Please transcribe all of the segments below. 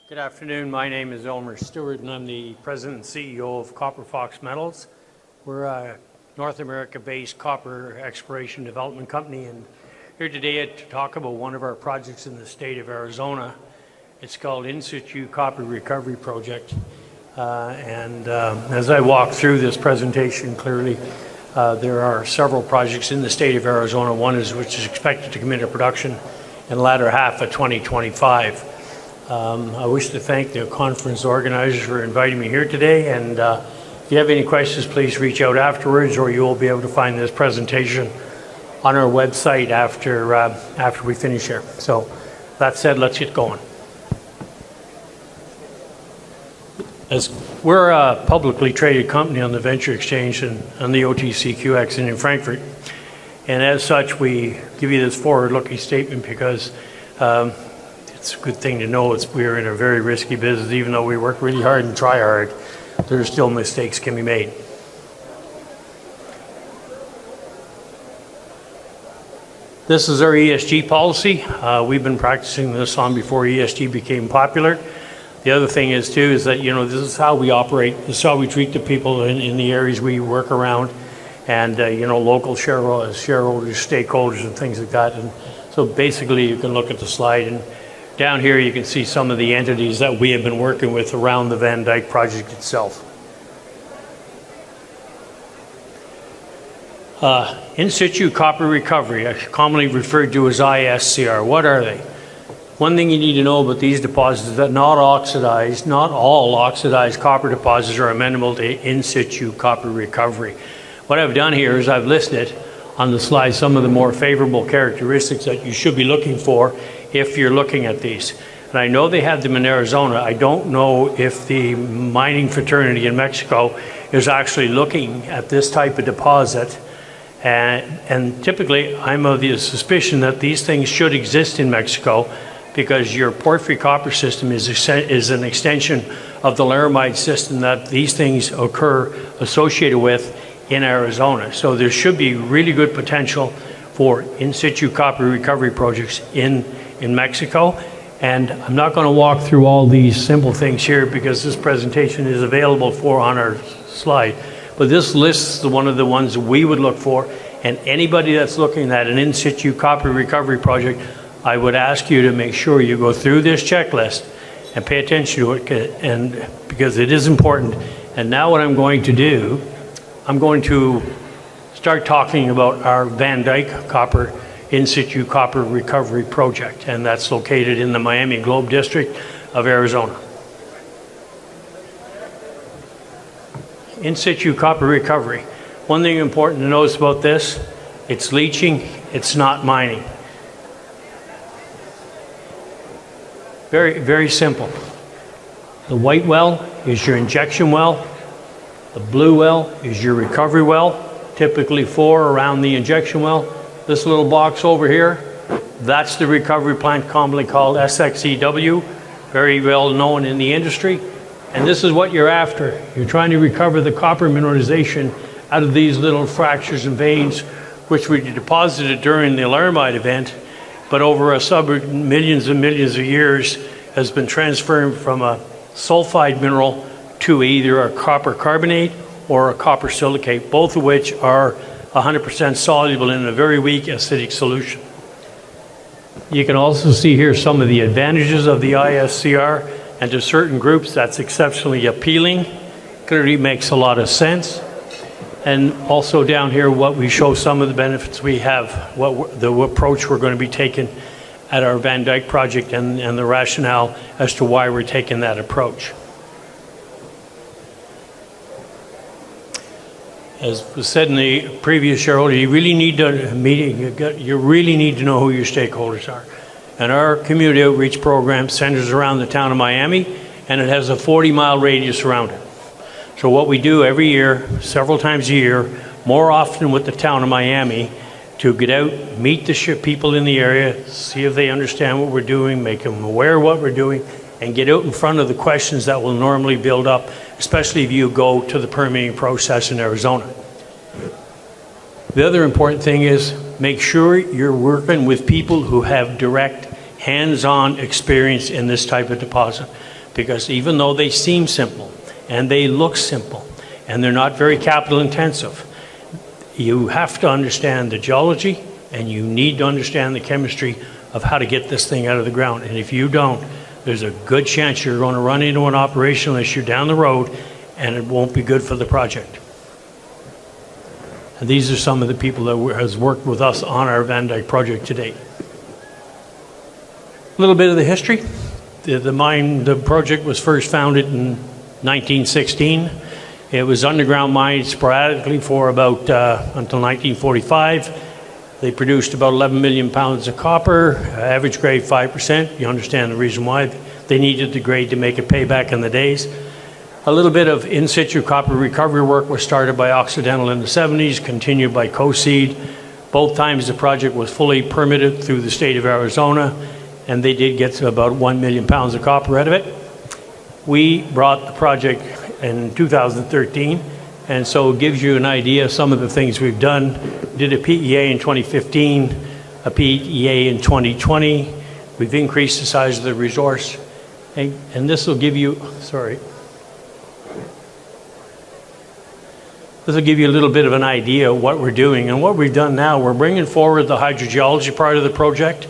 Good afternoon. My name is Elmer Stewart, and I'm the President and CEO of Copper Fox Metals. We're a North America-based copper exploration development company, and here today to talk about one of our projects in the state of Arizona. It's called In-Situ Copper Recovery Project. As I walk through this presentation, clearly there are several projects in the state of Arizona. One is which is expected to come into production in the latter half of 2025. I wish to thank the conference organizers for inviting me here today, and if you have any questions, please reach out afterwards, or you will be able to find this presentation on our website after we finish here. So that said, let's get going. As we're a publicly traded company on the Venture Exchange and on the OTCQX and in Frankfurt, and as such we give you this forward-looking statement because it's a good thing to know we're in a very risky business. Even though we work really hard and try hard, there are still mistakes can be made. This is our ESG policy. We've been practicing this on before ESG became popular. The other thing is too is that this is how we operate. This is how we treat the people in the areas we work around, and local shareholders, stakeholders, and things like that. And so basically, you can look at the slide, and down here you can see some of the entities that we have been working with around the Van Dyke project itself. In-Situ Copper Recovery, commonly referred to as ISCR. What are they? One thing you need to know about these deposits is that not all oxidized copper deposits are amenable to in-situ copper recovery. What I've done here is I've listed on the slide some of the more favorable characteristics that you should be looking for if you're looking at these. And I know they have them in Arizona. I don't know if the mining fraternity in Mexico is actually looking at this type of deposit. And typically, I'm of the suspicion that these things should exist in Mexico because your porphyry copper system is an extension of the laramide system that these things occur associated with in Arizona. So there should be really good potential for in-situ copper recovery projects in Mexico. And I'm not going to walk through all these simple things here because this presentation is available on our slide. But this lists one of the ones we would look for, and anybody that's looking at an in-situ copper recovery project, I would ask you to make sure you go through this checklist and pay attention to it, and because it is important. And now what I'm going to do, I'm going to start talking about our Van Dyke copper in-situ copper recovery project, and that's located in the Miami Globe District of Arizona. In-situ copper recovery. One thing important to notice about this, it's leaching, it's not mining. Very, very simple. The white well is your injection well. The blue well is your recovery well, typically 4 around the injection well. This little box over here, that's the recovery plant commonly called SXEW, very well known in the industry. And this is what you're after. You're trying to recover the copper mineralization out of these little fractures and veins, which were deposited during the laramide event, but over millions and millions of years has been transferred from a sulfide mineral to either a copper carbonate or a copper silicate, both of which are 100% soluble in a very weak acidic solution. You can also see here some of the advantages of the ISCR, and to certain groups that's exceptionally appealing. Clearly makes a lot of sense. And also down here what we show some of the benefits we have, the approach we're going to be taking at our Van Dyke project, and the rationale as to why we're taking that approach. As was said in the previous shareholder, you really need to know who your stakeholders are. And our community outreach program centers around the town of Miami, and it has a 40-mile radius around it. So what we do every year, several times a year, more often with the town of Miami, to get out, meet the people in the area, see if they understand what we're doing, make them aware of what we're doing, and get out in front of the questions that will normally build up, especially if you go to the permitting process in Arizona. The other important thing is make sure you're working with people who have direct hands-on experience in this type of deposit. because even though they seem simple and they look simple and they're not very capital intensive, you have to understand the geology and you need to understand the chemistry of how to get this thing out of the ground. And if you don't, there's a good chance you're going to run into an operational issue down the road and it won't be good for the project. And these are some of the people that has worked with us on our Van Dyke project to date. A little bit of the history. The project was first founded in 1916. It was underground mined sporadically for about until 1945. They produced about 11 million pounds of copper, average grade 5%. You understand the reason why. They needed the grade to make it pay back in the days. A little bit of in-situ copper recovery work was started by Occidental in the 70s, continued by COSEED. Both times the project was fully permitted through the state of Arizona, and they did get to about 1 million pounds of copper out of it. We brought the project in 2013, and so it gives you an idea of some of the things we've done. Did a PEA in 2015, a PEA in 2020. We've increased the size of the resource, and this will give you, This will give you a little bit of an idea of what we're doing. And what we've done now, we're bringing forward the hydrogeology part of the project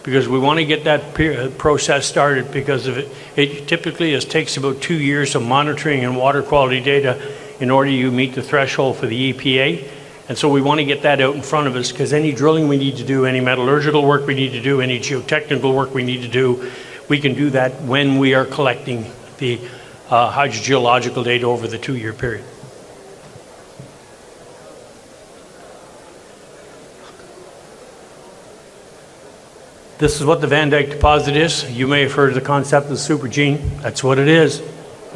because we want to get that process started because of it typically takes about 2 years of monitoring and water quality data in order you meet the threshold for the EPA. And so we want to get that out in front of us because any drilling we need to do, any metallurgical work we need to do, any geotechnical work we need to do, we can do that when we are collecting the hydrogeological data over the 2-year period. This is what the Van Dyke deposit is. You may have heard of the concept of supergene. That's what it is.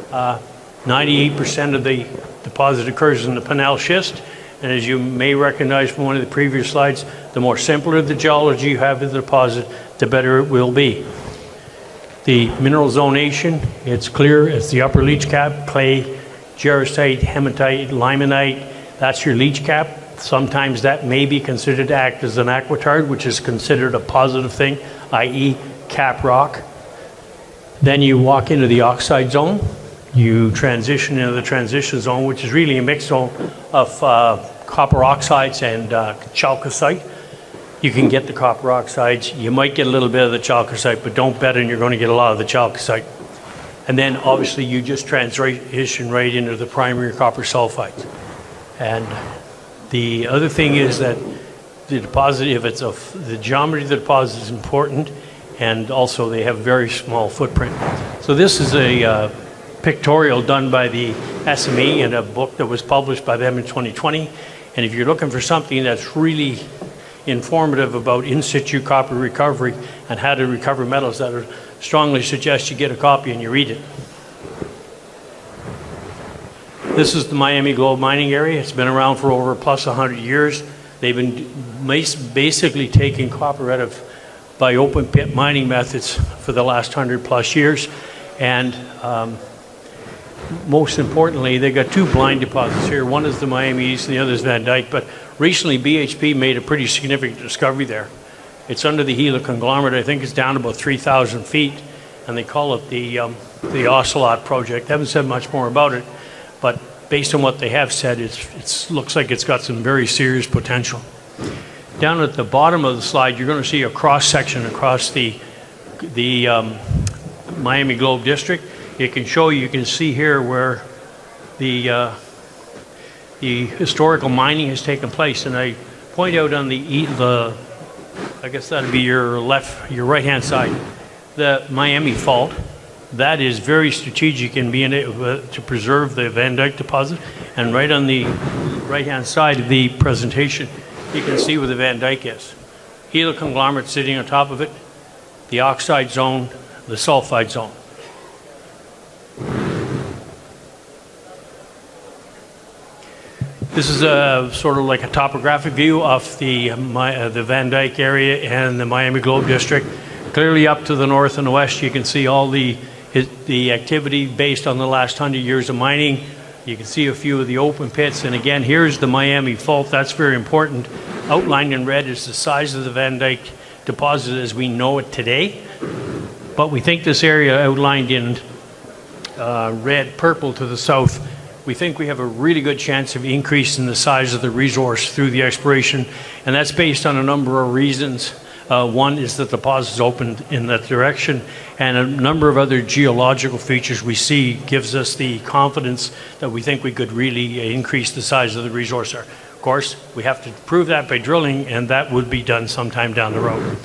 98% of the deposit occurs in the Pinel schist. And as you may recognize from one of the previous slides, the more simpler the geology you have of the deposit, the better it will be. The mineral zonation, it's clear. It's the upper leach cap, clay, jarosite, hematite, limonite. That's your leach cap. Sometimes that may be considered to act as an aquitard, which is considered a positive thing, i.e. cap rock. Then you walk into the oxide zone. You transition into the transition zone, which is really a mix zone of copper oxides and chalcocite. You can get the copper oxides. You might get a little bit of the chalcocite, but don't bet on you're going to get a lot of the chalcocite. And then obviously you just transition right into the primary copper sulfides. And the other thing is that the deposit, the geometry of the deposit is important, and also they have very small footprint. So this is a pictorial done by the SME in a book that was published by them in 2020. And if you're looking for something that's really informative about in-situ copper recovery and how to recover metals, I would strongly suggest you get a copy and you read it. This is the Miami Globe mining area. It's been around for over plus 100 years. They've been basically taking copper out of by open pit mining methods for the last 100 plus years. And most importantly, they've got 2 blind deposits here. One is the Miami East and the other is Van Dyke. But recently BHP made a pretty significant discovery there. It's under the Gila conglomerate. I think it's down about 3,000 feet. And they call it the Ocelot project. They haven't said much more about it. But based on what they have said, it looks like it's got some very serious potential. Down at the bottom of the slide, you're going to see a cross-section across the Miami Globe district. You can see here where the historical mining has taken place. And I point out on the I guess that'd be your right-hand side, the Miami Fault. That is very strategic in being able to preserve the Van Dyke deposit. And right on the right-hand side of the presentation, you can see where the Van Dyke is. Gila conglomerate sitting on top of it, the oxide zone, the sulfide zone. This is a sort of like a topographic view of the Van Dyke area and the Miami Globe district. Clearly up to the north and the west, you can see all the activity based on the last 100 years of mining. You can see a few of the open pits. And again, here's the Miami Fault. That's very important. Outlined in red is the size of the Van Dyke deposit as we know it today. But we think this area outlined in red, purple to the south, we think we have a really good chance of increasing the size of the resource through the exploration, and that's based on a number of reasons. One is that the deposit is opened in that direction, and a number of other geological features we see gives us the confidence that we think we could really increase the size of the resource there. Of course, we have to prove that by drilling, and that would be done sometime down the road.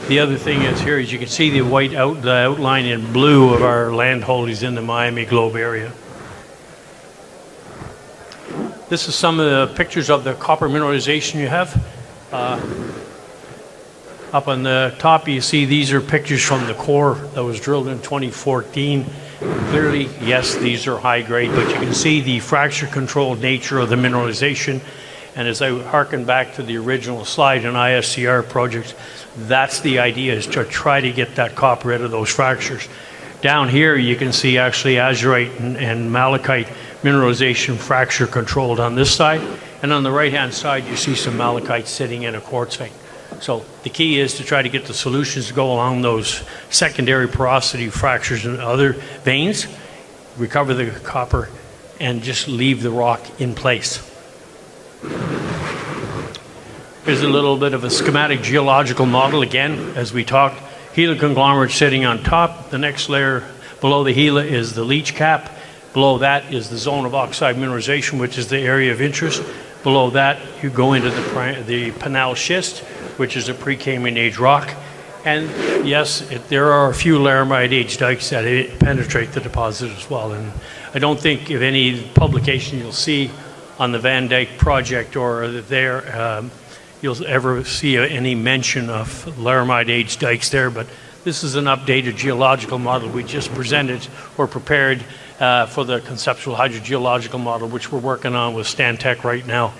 The other thing is here, as you can see, the outline in blue of our land holdings in the Miami Globe area. This is some of the pictures of the copper mineralization you have. Up on the top, you see these are pictures from the core that was drilled in 2014. Clearly, yes, these are high grade, but you can see the fracture-controlled nature of the mineralization. And as I harken back to the original slide on ISCR projects, that's the idea, is to try to get that copper out of those fractures. Down here, you can see actually azurite and malachite mineralization fracture controlled on this side. And on the right-hand side, you see some malachite sitting in a quartz vein. So the key is to try to get the solutions to go along those secondary porosity fractures and other veins, recover the copper, and just leave the rock in place. Here's a little bit of a schematic geological model again, as we talked. Gila conglomerate sitting on top. The next layer below the Gila is the leach cap. Below that is the zone of oxide mineralization, which is the area of interest. Below that, you go into the Pinal schist, which is a Precambrian age rock. And yes, there are a few laramide age dikes that penetrate the deposit as well. And I don't think of any publication you'll see on the Van Dyke project or there, you'll ever see any mention of laramide age dikes there. But this is an updated geological model we just presented or prepared for the conceptual hydrogeological model, which we're working on with Stantec right now.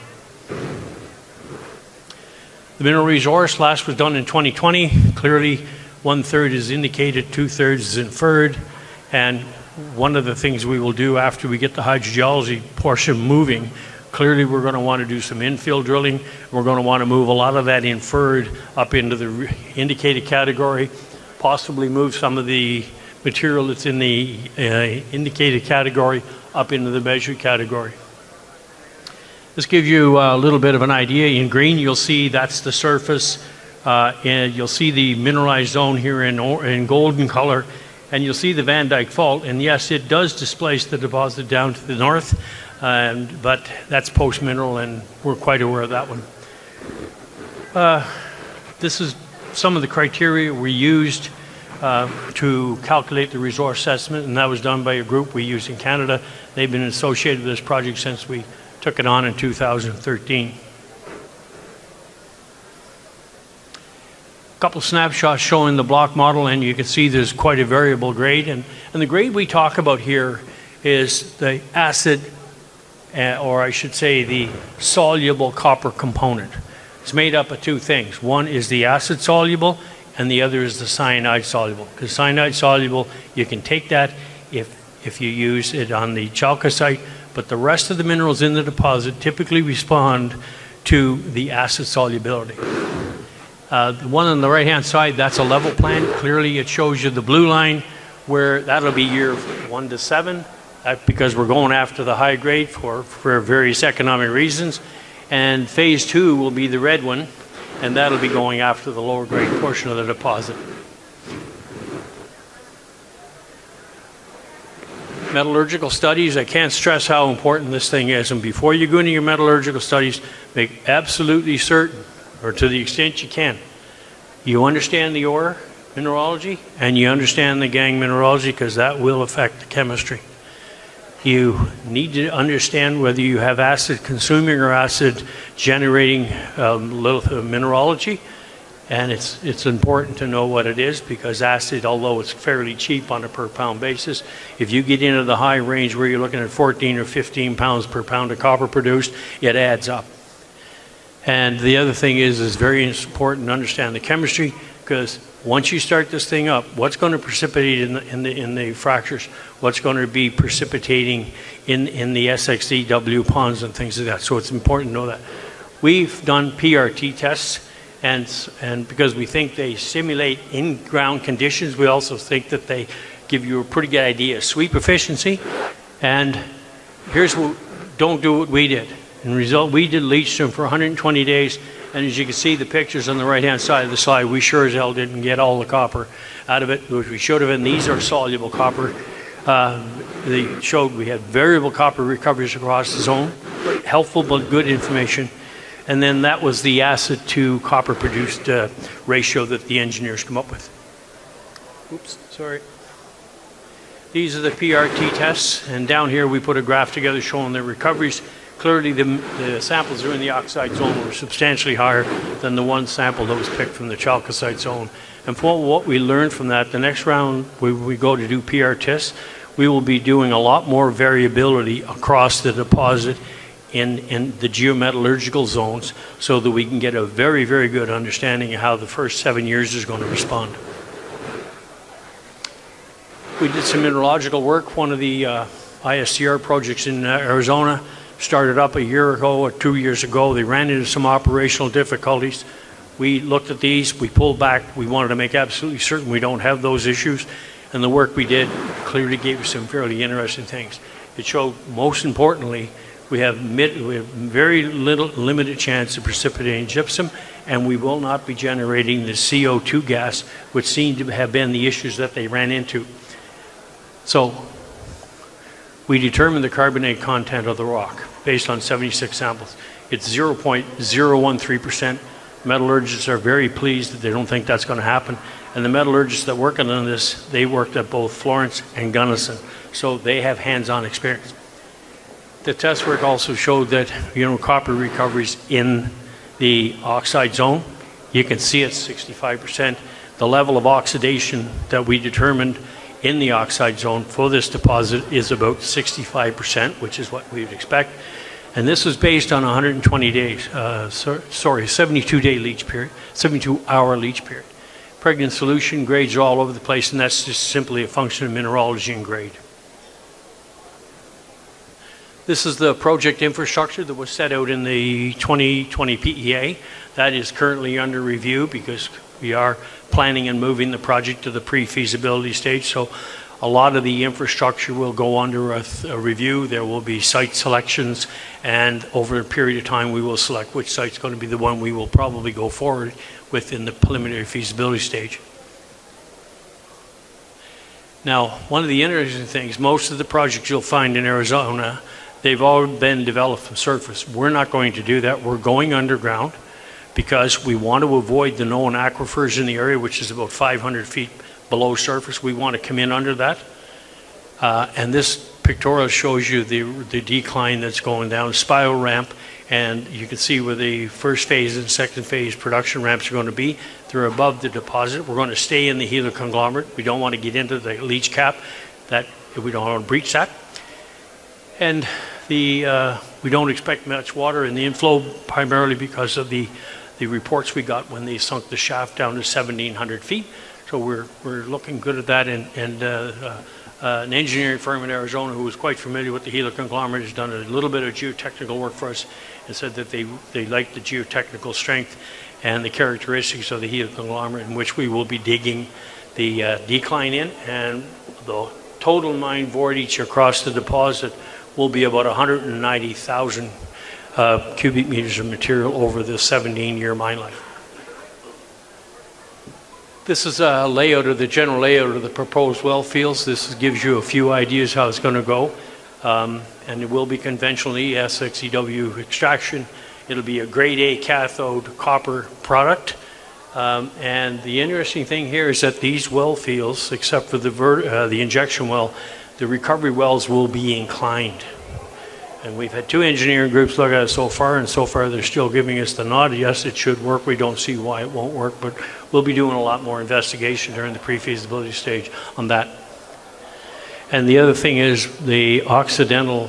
The mineral resource last was done in 2020. Clearly, 1/3 is indicated, 2/3 is inferred. And one of the things we will do after we get the hydrogeology portion moving, clearly we're going to want to do some infill drilling. We're going to want to move a lot of that inferred up into the indicated category, possibly move some of the material that's in the indicated category up into the measured category. This gives you a little bit of an idea. In green, you'll see that's the surface, and you'll see the mineralized zone here in golden color, and you'll see the Van Dyke Fault. And yes, it does displace the deposit down to the north, but that's post-mineral, and we're quite aware of that one. This is some of the criteria we used to calculate the resource assessment, and that was done by a group we use in Canada. They've been associated with this project since we took it on in 2013. A couple snapshots showing the block model, and you can see there's quite a variable grade. And the grade we talk about here is the acid, or I should say the soluble copper component. It's made up of two things. One is the acid soluble, and the other is the cyanide soluble. Because cyanide soluble, you can take that if you use it on the chalcocite, but the rest of the minerals in the deposit typically respond to the acid solubility. The one on the right-hand side, that's a level plan. Clearly, it shows you the blue line, where that'll be year 1 to 7, because we're going after the high grade for various economic reasons. And phase 2 will be the red one, and that'll be going after the lower grade portion of the deposit. Metallurgical studies, I can't stress how important this thing is. And before you go into your metallurgical studies, make absolutely certain, or to the extent you can, you understand the ore mineralogy and you understand the gangue mineralogy, because that will affect the chemistry. You need to understand whether you have acid consuming or acid generating mineralogy. And it's important to know what it is, because acid, although it's fairly cheap on a per pound basis, if you get into the high range where you're looking at 14 or 15 pounds per pound of copper produced, it adds up. And the other thing is very important to understand the chemistry, because once you start this thing up, what's going to precipitate in the fractures, what's going to be precipitating in the SXEW ponds and things like that. So it's important to know that. We've done PRT tests. And because we think they simulate in-ground conditions, we also think that they give you a pretty good idea of sweep efficiency. And here's what, don't do what we did. In result, we did leach them for 120 days, and as you can see the pictures on the right-hand side of the slide, we sure as hell didn't get all the copper out of it, which we should have, and these are soluble copper. They showed we had variable copper recoveries across the zone, helpful but good information. And then that was the acid to copper produced ratio that the engineers come up with. Oops, sorry. These are the PRT tests, and down here we put a graph together showing the recoveries. Clearly the samples that are in the oxide zone were substantially higher than the one sample that was picked from the chalcocite zone. And for what we learned from that, the next round we go to do PR tests, we will be doing a lot more variability across the deposit in the geometallurgical zones so that we can get a very, very good understanding of how the first 7 years is going to respond. We did some mineralogical work. One of the ISCR projects in Arizona started up a year ago or 2 years ago. They ran into some operational difficulties. We looked at these, we pulled back. We wanted to make absolutely certain we don't have those issues. And the work we did clearly gave us some fairly interesting things. It showed, most importantly, we have very limited chance of precipitating gypsum, and we will not be generating the CO2 gas, which seemed to have been the issues that they ran into. So we determined the carbonate content of the rock based on 76 samples. It's 0.013%. Metallurgists are very pleased that they don't think that's going to happen. And the metallurgists that work on this, they worked at both Florence and Gunnison, so they have hands-on experience. The test work also showed that, copper recoveries in the oxide zone, you can see it's 65%. The level of oxidation that we determined in the oxide zone for this deposit is about 65%, which is what we would expect. And this was based on 120 days, 72-day leach period, 72-hour leach period. Pregnant solution, grades are all over the place, and that's just simply a function of mineralogy and grade. This is the project infrastructure that was set out in the 2020 PEA. That is currently under review because we are planning and moving the project to the pre-feasibility stage. So a lot of the infrastructure will go under a review. There will be site selections, and over a period of time we will select which site's going to be the one we will probably go forward with in the preliminary feasibility stage. Now, one of the interesting things, most of the projects you'll find in Arizona, they've all been developed from surface. We're not going to do that. We're going underground because we want to avoid the known aquifers in the area, which is about 500 feet below surface. We want to come in under that. And this pictorial shows you the decline that's going down, spiral ramp, and you can see where the first phase and second phase production ramps are going to be. They're above the deposit. We're going to stay in the heloconglomerate. We don't want to get into the leach cap. We don't want to breach that. And we don't expect much water in the inflow, primarily because of the reports we got when they sunk the shaft down to 1,700 feet. So we're looking good at that, and an engineering firm in Arizona who was quite familiar with the heloconglomerate has done a little bit of geotechnical work for us and said that they like the geotechnical strength and the characteristics of the heloconglomerate in which we will be digging the decline in, and the total mine voidage across the deposit will be about 190,000 cubic meters of material over the 17-year mine life. This is a layout of the general layout of the proposed well fields. This gives you a few ideas how it's going to go. And it will be conventional ESXEW extraction. It'll be a grade A cathode copper product. And the interesting thing here is that these well fields, except for the injection well, the recovery wells will be inclined. And we've had two engineering groups look at it so far, and so far they're still giving us the nod. Yes, it should work. We don't see why it won't work, but we'll be doing a lot more investigation during the pre-feasibility stage on that. And the other thing is the Occidental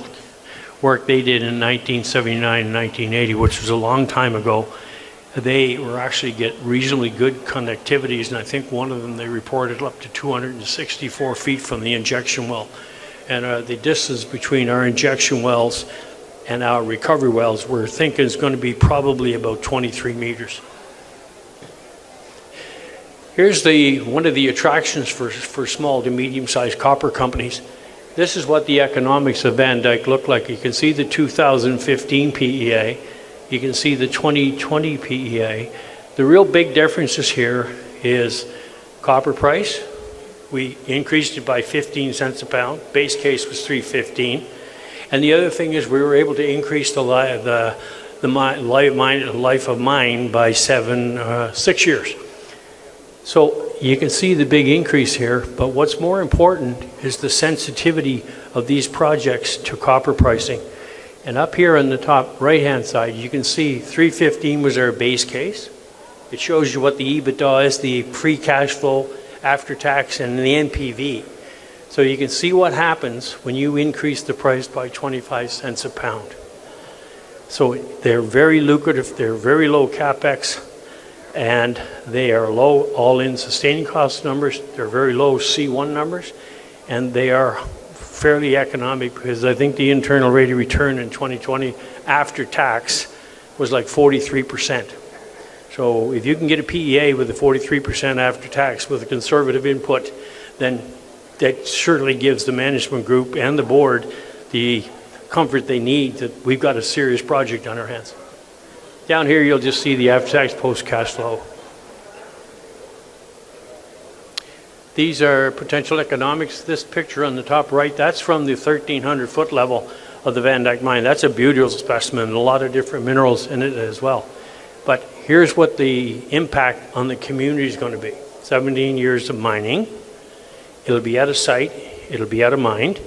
work they did in 1979 and 1980, which was a long time ago. They were actually get reasonably good conductivities, and I think one of them they reported up to 264 feet from the injection well. And the distance between our injection wells and our recovery wells, we're thinking is going to be probably about 23 meters. Here's one of the attractions for small to medium-sized copper companies. This is what the economics of Van Dyke look like. You can see the 2015 PEA. You can see the 2020 PEA. The real big differences here is copper price. We increased it by 15 cents a pound. Base case was $3.15. And the other thing is we were able to increase the life of mine by 6 years. So you can see the big increase here, but what's more important is the sensitivity of these projects to copper pricing. And up here on the top right-hand side, you can see $3.15 was our base case. It shows you what the EBITDA is, the free cash flow after tax, and the NPV. So you can see what happens when you increase the price by 25 cents a pound. So they're very lucrative, they're very low capex, and they are low all-in sustaining cost numbers. They're very low C1 numbers, and they are fairly economic because I think the internal rate of return in 2020 after tax was like 43%. So if you can get a PEA with a 43% after tax with a conservative input, then that certainly gives the management group and the board the comfort they need that we've got a serious project on our hands. Down here, you'll just see the after-tax post-cash flow. These are potential economics. This picture on the top right, that's from the 1,300-foot level of the Van Dyke mine. That's a beautiful specimen, a lot of different minerals in it as well. But here's what the impact on the community is going to be. 17 years of mining. It'll be at a site. It'll be at a mine.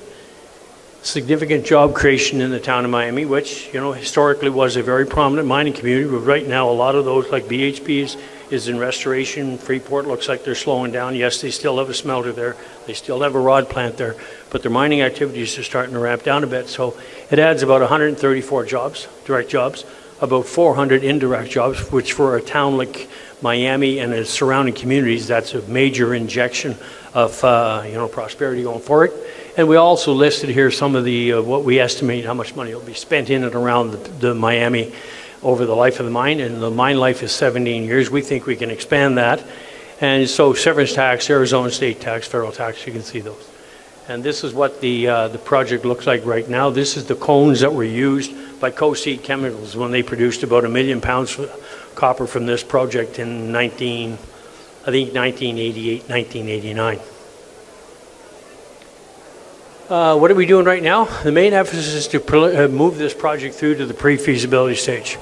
Significant job creation in the town of Miami, which, historically was a very prominent mining community, but right now a lot of those, like BHP, is in restoration. Freeport looks like they're slowing down. Yes, they still have a smelter there. They still have a rod plant there, but their mining activities are starting to ramp down a bit. So it adds about 134 jobs, direct jobs, about 400 indirect jobs, which for a town like Miami and its surrounding communities, that's a major injection of prosperity going forward. And we also listed here some of the what we estimate how much money will be spent in and around the Miami over the life of the mine, and the mine life is 17 years. We think we can expand that. And so severance tax, Arizona state tax, federal tax, you can see those. And this is what the project looks like right now. This is the cones that were used by Co-Seed Chemicals when they produced about 1 million pounds of copper from this project in 1988, 1989. What are we doing right now? The main emphasis is to move this project through to the pre-feasibility stage.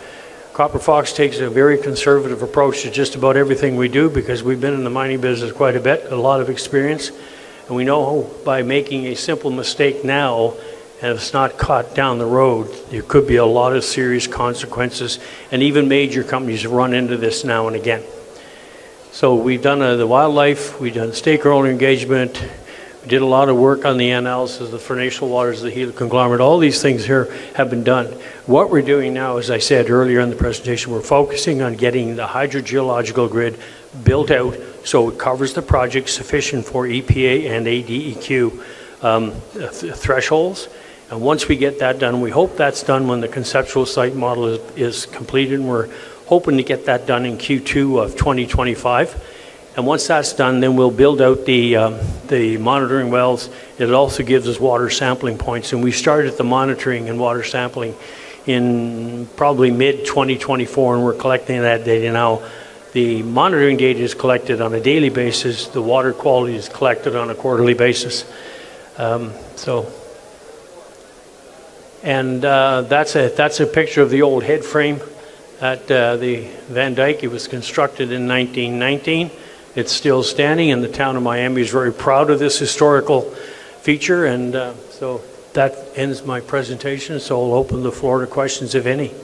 Copper Fox takes a very conservative approach to just about everything we do because we've been in the mining business quite a bit, a lot of experience, and we know by making a simple mistake now, and if it's not caught down the road, there could be a lot of serious consequences, and even major companies run into this now and again. So we've done the wildlife, we've done stakeholder engagement. We did a lot of work on the analysis of the fornacial waters, the Gila conglomerate. All these things here have been done. What we're doing now, as I said earlier in the presentation, we're focusing on getting the hydrogeological grid built out so it covers the project sufficient for EPA and ADEQ thresholds. And once we get that done, we hope that's done when the conceptual site model is completed. And we're hoping to get that done in Q2 of 2025. And once that's done, then we'll build out the monitoring wells. It also gives us water sampling points. And we started the monitoring and water sampling in probably mid-2024, and we're collecting that data now. The monitoring data is collected on a daily basis. The water quality is collected on a quarterly basis. That's a picture of the old head frame at the Van Dyke. It was constructed in 1919. It's still standing, and the town of Miami is very proud of this historical feature. And so that ends my presentation, so I'll open the floor to questions, if any.